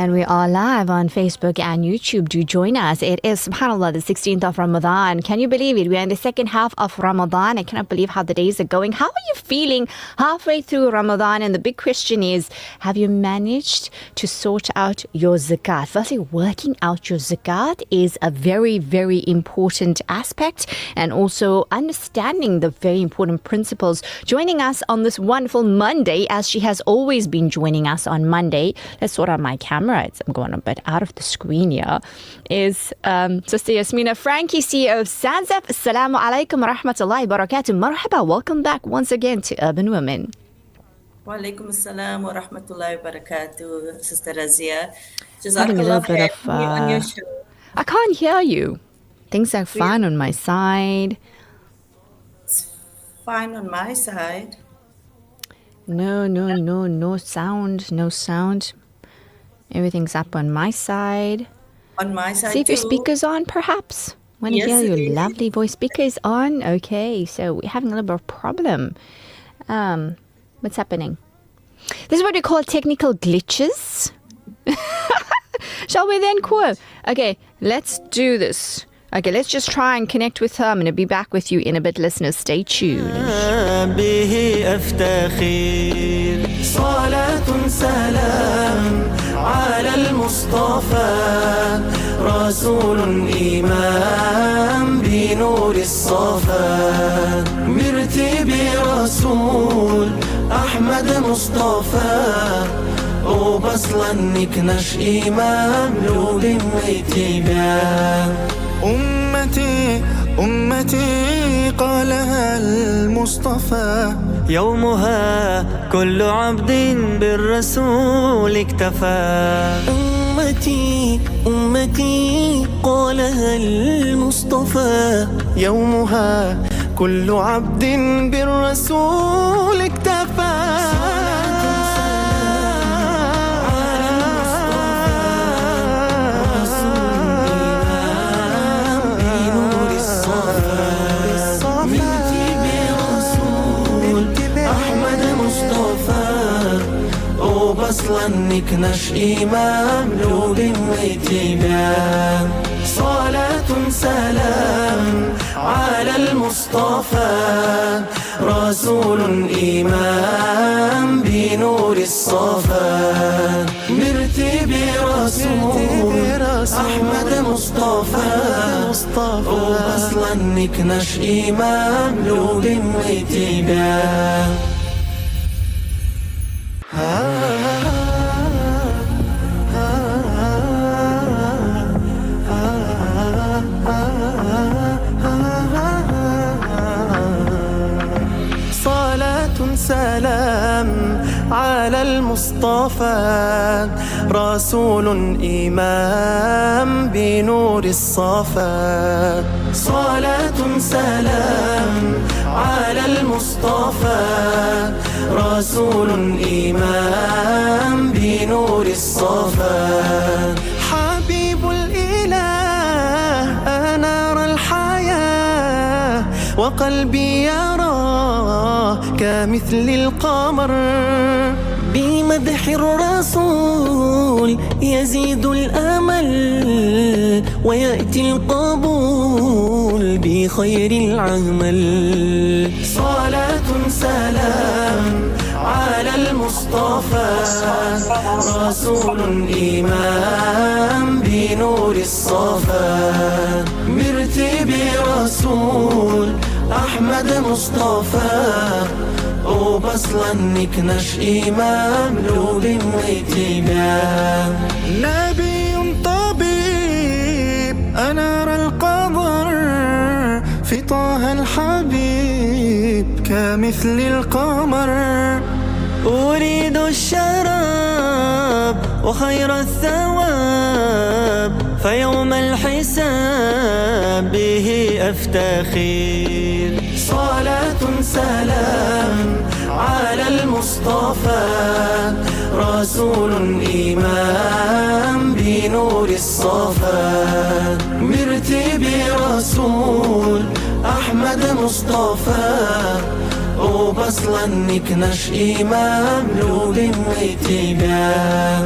And we are live on Facebook and YouTube. Do join us. It is, subhanAllah, the 16th of Ramadan. Can you believe it? We are in the second half of Ramadan. I cannot believe how the days are going. How are you feeling halfway through Ramadan? And the big question is, have you managed to sort out your zakat? Firstly, working out your zakat is a very, very important aspect, and also understanding the very important principles. Joining us on this wonderful Monday, as she has always been joining us on Monday. Let's sort out my camera. I'm going a bit out of the screen here. Is Sister Yasmina, Francke, CEO of SANZAF. Assalamu alaikum wa rahmatullahi wa barakatuh. Marhaba. Welcome back once again to Urban Women. Wa alaikum assalam wa rahmatullahi wa barakatuh, Sister Razia. Having a little bit of, on your show. I can't hear you. Things are fine on my side. It's fine on my side. No sound. Everything's up on my side. On my side, see if your too. Speaker's on, perhaps. Want to Yes, hear your it is. lovely voice. Speaker's on. Okay, so we're having a little bit of problem. What's happening? This is what we call technical glitches. Shall we then, cool? Okay, let's do this. Okay, let's just try and connect with her. I'm going to be back with you in a bit, listeners. Stay tuned. به أفتخر صلاة سلام على المصطفى رسول إمام بنور الصفا مرتب رسول أحمد مصطفى وبصلا نكنش إمام لول واتباع أمتي قالها المصطفى يومها كل عبد بالرسول اكتفى أمتي قالها المصطفى يومها كل عبد بالرسول اكتفى أصلا نكنش إمام لول واتباع صلاة سلام على المصطفى رسول إمام بنور الصفا مرتب رسول أحمد مصطفى أصلا نكنش إمام لول واتباع سلام على المصطفى رسول إمام بنور الصفا صلاة سلام على المصطفى رسول إمام بنور الصفا حبيب الإله أنار الحياة وقلبي يراه كمثل القمر بمدح الرسول يزيد الأمل ويأتي القبول بخير العمل صلاة سلام على المصطفى رسول إمام بنور الصفا مرتب رسول أحمد مصطفى وبصلا نكنش إمام لول واتباع نبي طبيب أنار القمر في طه الحبيب كمثل القمر أريد الشراب وخير الثواب فيوم الحساب به أفتخر صلاة سلام على المصطفى رسول إمام بنور الصفا مرتب رسول أحمد مصطفى وبصلا نكنش إمام لول واتباع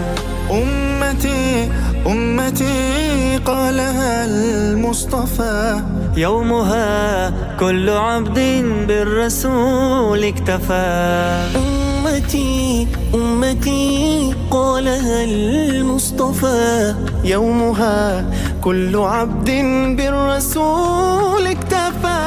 أمتي أمتي قالها المصطفى يومها كل عبد بالرسول اكتفى أمتي أمتي قالها المصطفى يومها كل عبد بالرسول اكتفى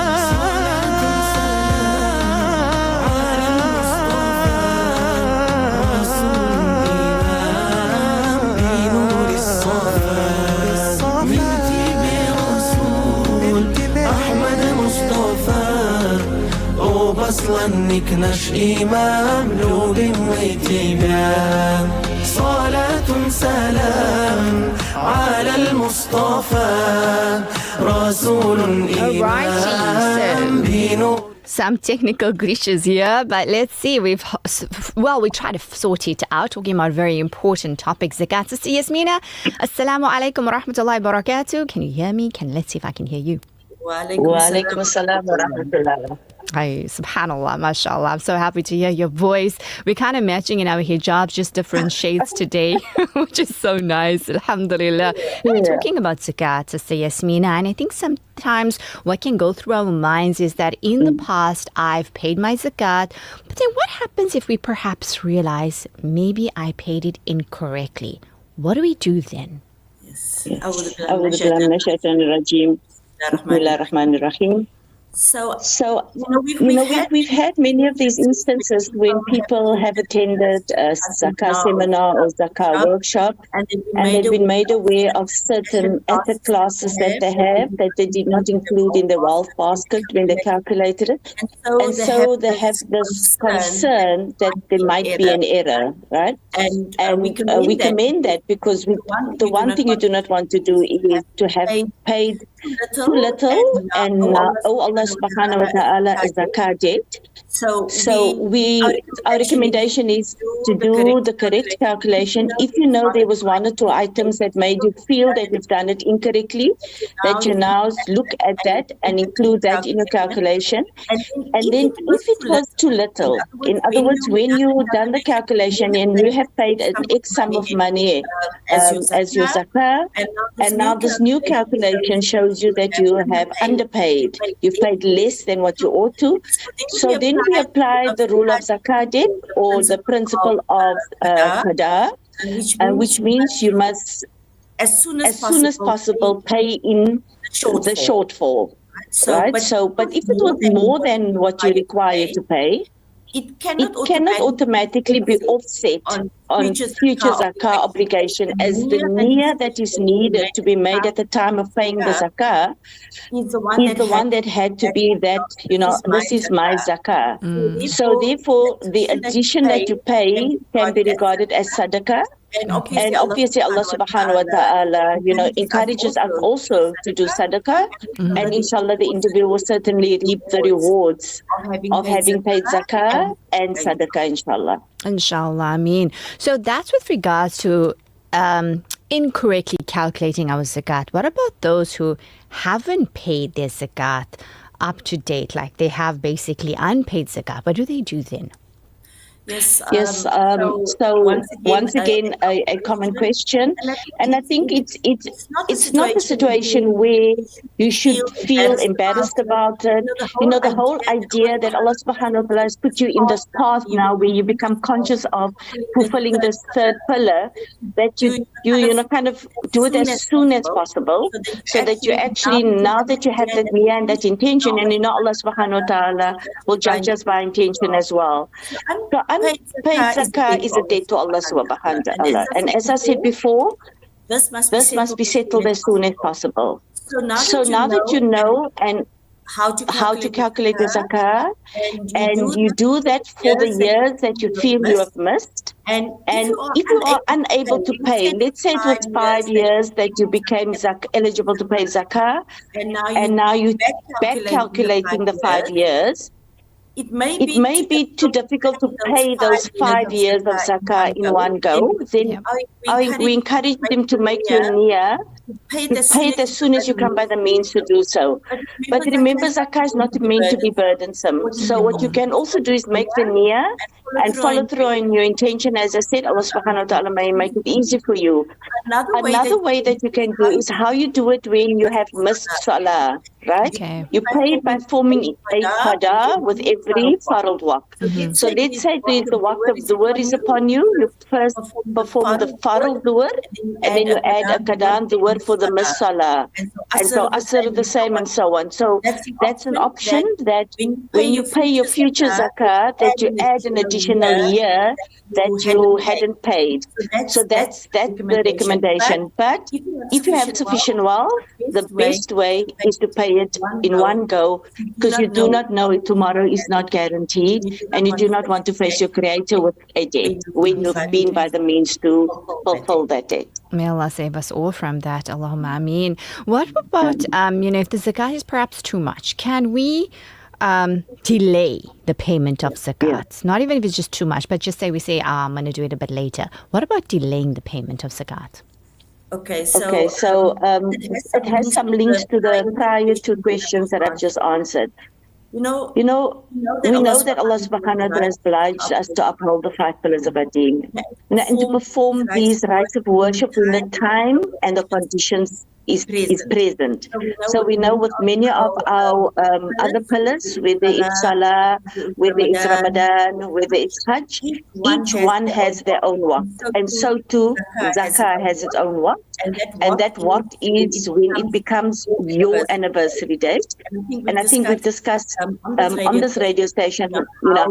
أصلاً نكنش إمام لوب واتباع صلاة سلام على المصطفى رسول إمام بنور. Some technical glitches here, but let's see. We try to sort it out. Talking about very important topics. Zakaat. Sister Yasmina, Assalamu alaikum wa rahmatullahi wa barakatuh. Can you hear me? Let's see if I can hear you. Wa alaikum assalam wa rahmatullah. Hi, subhanallah, mashallah. I'm so happy to hear your voice. We're kind of matching in our hijabs, just different shades today, which is so nice. Alhamdulillah. We're talking about zakat, Sister Yasmina, and I think sometimes what can go through our minds is that in the past, I've paid my zakat, but then what happens if we perhaps realize maybe I paid it incorrectly? What do we do then? Yes. So we've had many of these instances when people have attended a Zakah seminar or Zakah workshop and they've been made aware of certain asset classes that they have that they did not include in the wealth basket when they calculated it. And so they have this concern that there might be an error, right? And we commend that because the one thing you do not want to do is to have paid too little and Allah subhanahu wa ta'ala is zakat debt. So our recommendation is to do the correct calculation. If you know there was one or two items that made you feel that you've done it incorrectly, that you now look at that and include that in your calculation. And then if it was too little, in other words, when you done the calculation and you have paid an X sum of money as your zakah, and now this new calculation shows you that you have underpaid, you've paid less than what you ought to. So then we apply the rule of zakat debt or the principle of qada, which means you must as soon as possible pay in the shortfall. Right? But if it was more than what you require to pay, it cannot automatically be offset on future zakah obligation, as the niyyah that is needed to be made at the time of paying the zakah is the one that had to be that, this is my zakah. So therefore, the addition that you pay can be regarded as sadaqah. And obviously Allah subhanahu wa ta'ala, encourages us also to do sadaqah. And inshallah, the individual will certainly reap the rewards of having paid zakah and sadaqah, inshallah. Inshallah, Ameen. So that's with regards to incorrectly calculating our zakat. What about those who haven't paid their zakat up to date, like they have basically unpaid zakat? What do they do then? Yes. So once again, a common question, and I think it's not a situation where you should feel embarrassed about it. The whole idea that Allah subhanahu wa ta'ala has put you in this path now where you become conscious of fulfilling this third pillar, that you kind of do it as soon as possible, so that you actually, now that you have that niyyah and that intention, and Allah subhanahu wa ta'ala will judge us by intention as well. So unpaid zakah is a debt to Allah subhanahu wa ta'ala. And as I said before, this must be settled as soon as possible. So now that you know and how to calculate the zakah, and you do that for the years that you feel you have missed, and if you are unable to pay, let's say it was 5 years that you became eligible to pay zakah, and now you back calculating the 5 years, it may be too difficult to pay those 5 years of zakah in one go. Then we encourage them to make your niyyah, to pay it as soon as you come by the means to do so. But remember, zakah is not meant to be burdensome. So what you can also do is make the niyyah follow through on your intention. As I said, Allah subhanahu wa ta'ala may make it easy for you. Another way that you can do is how you do it when you have missed salah, right? Okay. You pay it by forming a qada with every farad waqt. So let's say the waqt of dhuhr is upon you. You first perform the farad dhuhr, and then you add a qada and dhuhr for the missed salah. And so asr the same and so on. So that's an option that when you pay your future zakat, that you add an additional year that you hadn't paid. So that's the recommendation. But if you have sufficient wealth, the best way is to pay it in one go, because you do not know it tomorrow is not guaranteed, and you do not want to face your creator with a debt when you've been by the means to fulfill that debt. May Allah save us all from that. Allahumma ameen. What about, if the zakat is perhaps too much, can we delay the payment of zakat? Yeah. Not even if it's just too much, but just say I'm going to do it a bit later. What about delaying the payment of zakat? Okay, so it has some links to the prior two questions that I've just answered. We know that Allah subhanahu wa ta'ala has obliged us to uphold the 5 pillars of our deen and to perform these rites of worship when the time and the conditions is present. So we know with many of our other pillars, whether it's Salah, whether it's Ramadan, whether it's Hajj, each one has their own waqt. And so too, Zakah has its own waqt. And that waqt is when it becomes your anniversary date. And I think we've discussed on this radio station,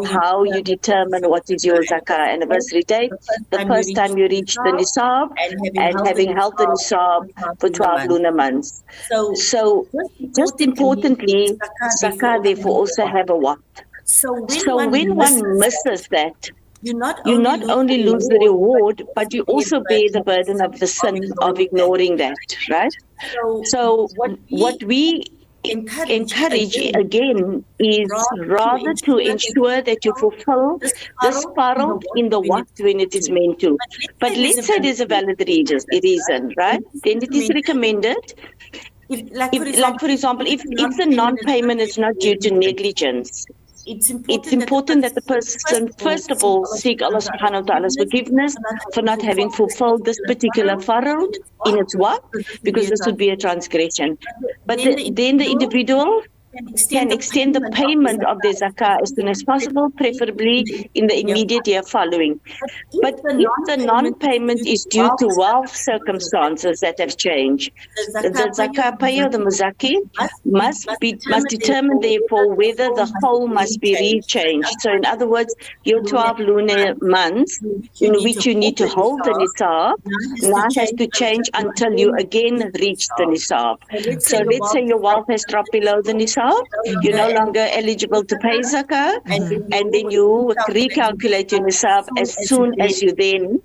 how you determine what is your Zakah anniversary date. The first time you reach the nisab, and having held the nisab for 12 lunar months. So just importantly, Zakah therefore also have a waqt. So when one misses that, you not only lose the reward, but you also bear the burden of the sin of ignoring that, right? So what we encourage again is rather to ensure that you fulfill this farad in the waqt when it is meant to. But let's say there's a valid reason, right? Then it is recommended. Like for example, if the non-payment is not due to negligence, it's important that the person first of all seek Allah subhanahu wa ta'ala's forgiveness for not having fulfilled this particular farad in its waqt, because this would be a transgression. But then the individual can extend the payment of their zakah as soon as possible, preferably in the immediate year following. But if the non-payment is due to wealth circumstances that have changed, the zakah payer, the muzaki, must determine therefore whether the whole must be rechanged. So in other words, your 12 lunar months in which you need to hold the nisab now has to change until you again reach the nisab. So let's say your wealth has dropped below the nisab, you're no longer eligible to pay zakah, and then you recalculate your nisab as soon as you then,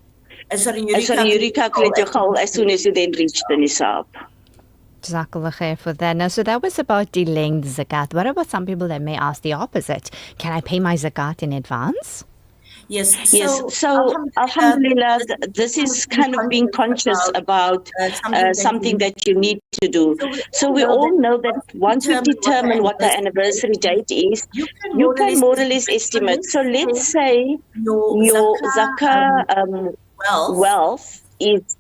you recalculate your whole as soon as you then reach the nisab. Jazakallah khair for that. Now, so that was about delaying the zakat. What about some people that may ask the opposite? Can I pay my zakat in advance? Yes. So alhamdulillah, this is kind of being conscious about something that you need to do. So we all know that once we determine what the anniversary date is, you can more or less estimate. So let's say your zakah wealth is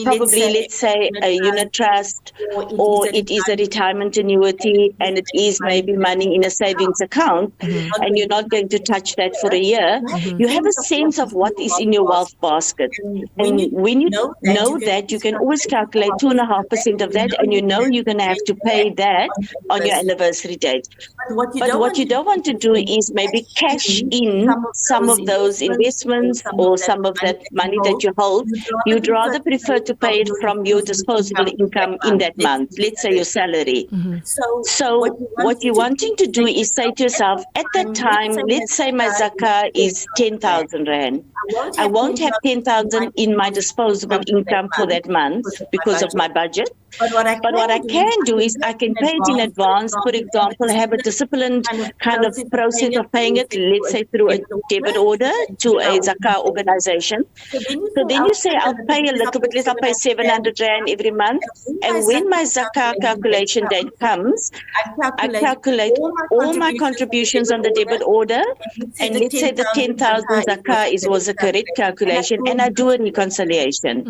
probably, let's say, a unit trust, or it is a retirement annuity, and it is maybe money in a savings account, and you're not going to touch that for a year. You have a sense of what is in your wealth basket. And when you know that, you can always calculate 2.5% of that, and you know you're going to have to pay that on your anniversary date. But what you don't want to do is maybe cash in some of those investments or some of that money that you hold. You'd rather prefer to pay it from your disposable income in that month, let's say your salary. So what you're wanting to do is say to yourself, at that time, let's say my zakah is 10,000 rand. I won't have 10,000 in my disposable income for that month because of my budget. But what I can do is I can pay it in advance. For example, have a disciplined kind of process of paying it, let's say through a debit order to a Zakaat organization. So then you say, I'll pay a little bit less, I'll pay 700 Rand every month. And when my Zakaat calculation date comes, I calculate all my contributions on the debit order. And let's say the 10,000 Zakaat was a correct calculation, and I do a reconciliation.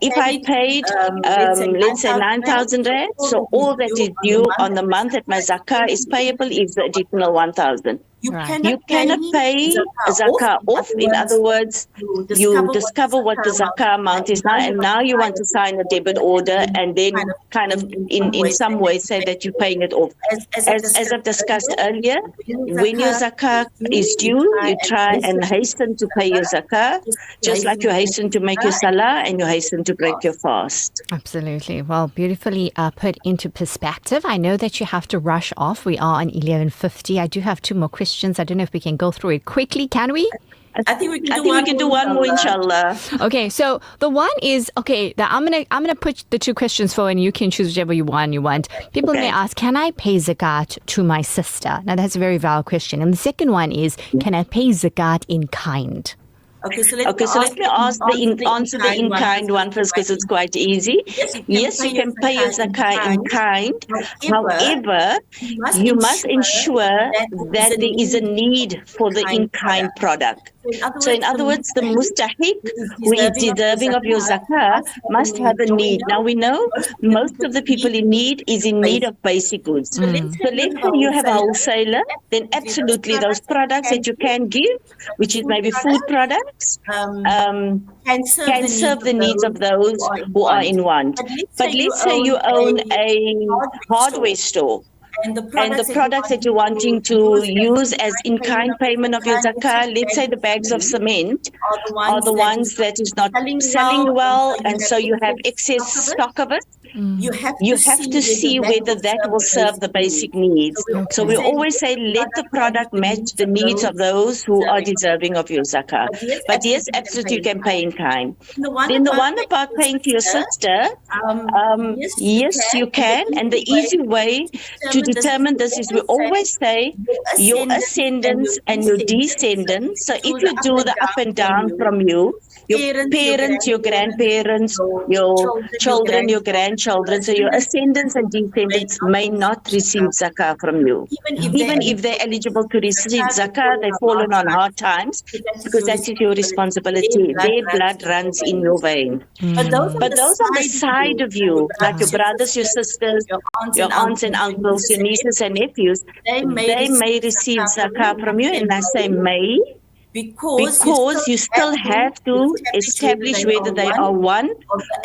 If I paid, let's say 9,000 Rand, so all that is due on the month that my Zakaat is payable is the additional 1,000. You cannot pay Zakaat off. In other words, you discover what the Zakaat amount is now, and now you want to sign a debit order and then kind of in some way say that you're paying it off. As I've discussed earlier, when your Zakaat is due, you try and hasten to pay your Zakaat, just like you hasten to make your Salah and you hasten to break your fast. Absolutely. Well, beautifully put into perspective. I know that you have to rush off. We are on 11:50. I do have 2 more questions. I don't know if we can go through it quickly. Can we? I think we can do one more, inshallah. Okay, so the one is, I'm gonna put the 2 questions forward and you can choose whichever one you want. People may ask, can I pay Zakat to my sister? Now that's a very valid question. And the second one is, can I pay Zakat in kind? Okay, so let me answer the in-kind one first, because it's quite easy. Yes, you can pay your Zakat in kind. However, you must ensure that there is a need for the in-kind product. So in other words, the mustahiq, who is deserving of your Zakat, must have a need. Now we know most of the people in need is in need of basic goods. So let's say you have a wholesaler, then absolutely those products that you can give, which is maybe food products, can serve the needs of those who are in want. But let's say you own a hardware store, and the products that you're wanting to use as in-kind payment of your Zakat, let's say the bags of cement are the ones that is not selling well, and so you have excess stock of it. You have to see whether that will serve the basic needs. So we always say, let the product match the needs of those who are deserving of your Zakat. But yes, absolutely, you can pay in kind. Then the one about paying to your sister, yes, you can. And the easy way to determine this is we always say your ascendants and your descendants. So if you do the up and down from you, your parents, your grandparents, your children, your grandchildren, so your ascendants and descendants may not receive Zakat from you. Even if they're eligible to receive Zakat, they've fallen on hard times, because that is your responsibility. Their blood runs in your vein. But those on the side of you, like your brothers, your sisters, your aunts and uncles, your nieces and nephews, they may receive Zakat from you, and I say may, because you still have to establish whether they are one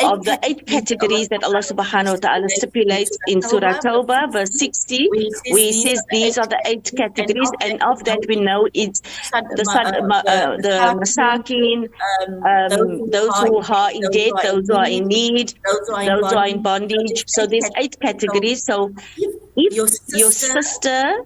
of the 8 categories that Allah subhanahu wa ta'ala stipulates in Surah Tawbah, verse 60, where He says these are the 8 categories, and of that we know it's the masakin, those who are in debt, those who are in need, those who are in bondage. So there's 8 categories. So if your sister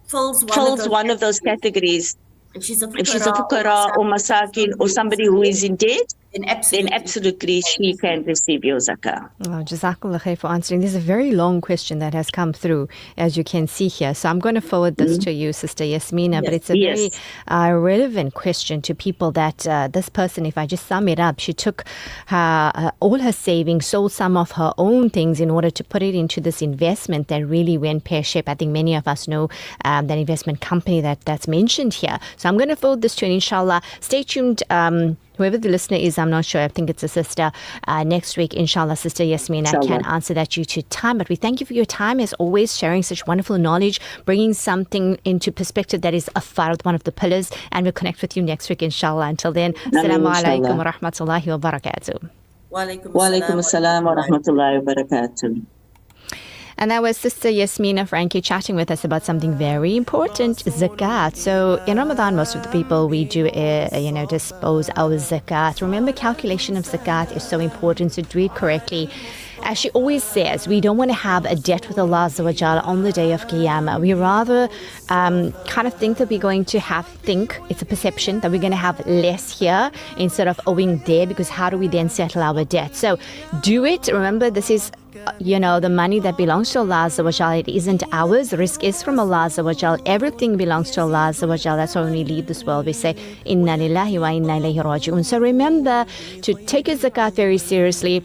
fills one of those categories, if she's a fuqara or masakin or somebody who is in debt, then absolutely she can receive your Zakat. Oh, Jazakallah khair for answering. This is a very long question that has come through, as you can see here. So I'm going to forward this to you, Sister Yasmina, but it's a very relevant question to people that this person, if I just sum it up, she took all her savings, sold some of her own things in order to put it into this investment that really went pear-shaped. I think many of us know that investment company that's mentioned here. So I'm going to forward this to you, and inshallah, stay tuned. Whoever the listener is, I'm not sure. I think it's a sister. Next week, inshallah, Sister Yasmina can answer that due to time. But we thank you for your time, as always, sharing such wonderful knowledge, bringing something into perspective that is a fard, one of the pillars. And we'll connect with you next week, inshallah. Until then, assalamu alaikum wa rahmatullahi wa barakatuh. Wa alaikum assalam wa rahmatullahi wa barakatuh. And that was Sister Yasmina Francke chatting with us about something very important, Zakat. So in Ramadan, most of the people, we do, dispose our Zakat. Remember, calculation of Zakat is so important, so do it correctly. As she always says, we don't want to have a debt with Allah Azza wa Jalla on the day of Qiyamah. We rather kind of think that we're going to it's a perception that we're going to have less here instead of owing there, because how do we then settle our debt? So do it. Remember, this is the money that belongs to Allah Azza wa Jal, it isn't ours. Risk is from Allah Azza wa Jal. Everything belongs to Allah Azza wa Jal. That's why when we leave this world, we say, Inna lillahi wa inna ilayhi raji'un. So remember to take your zakat very seriously.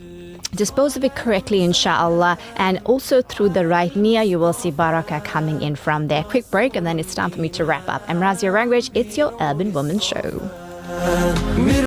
Dispose of it correctly, inshallah, and also through the right niyyah, you will see barakah coming in from there. Quick break, and then it's time for me to wrap up. I'm Razia Rangrage. It's your Urban Woman Show.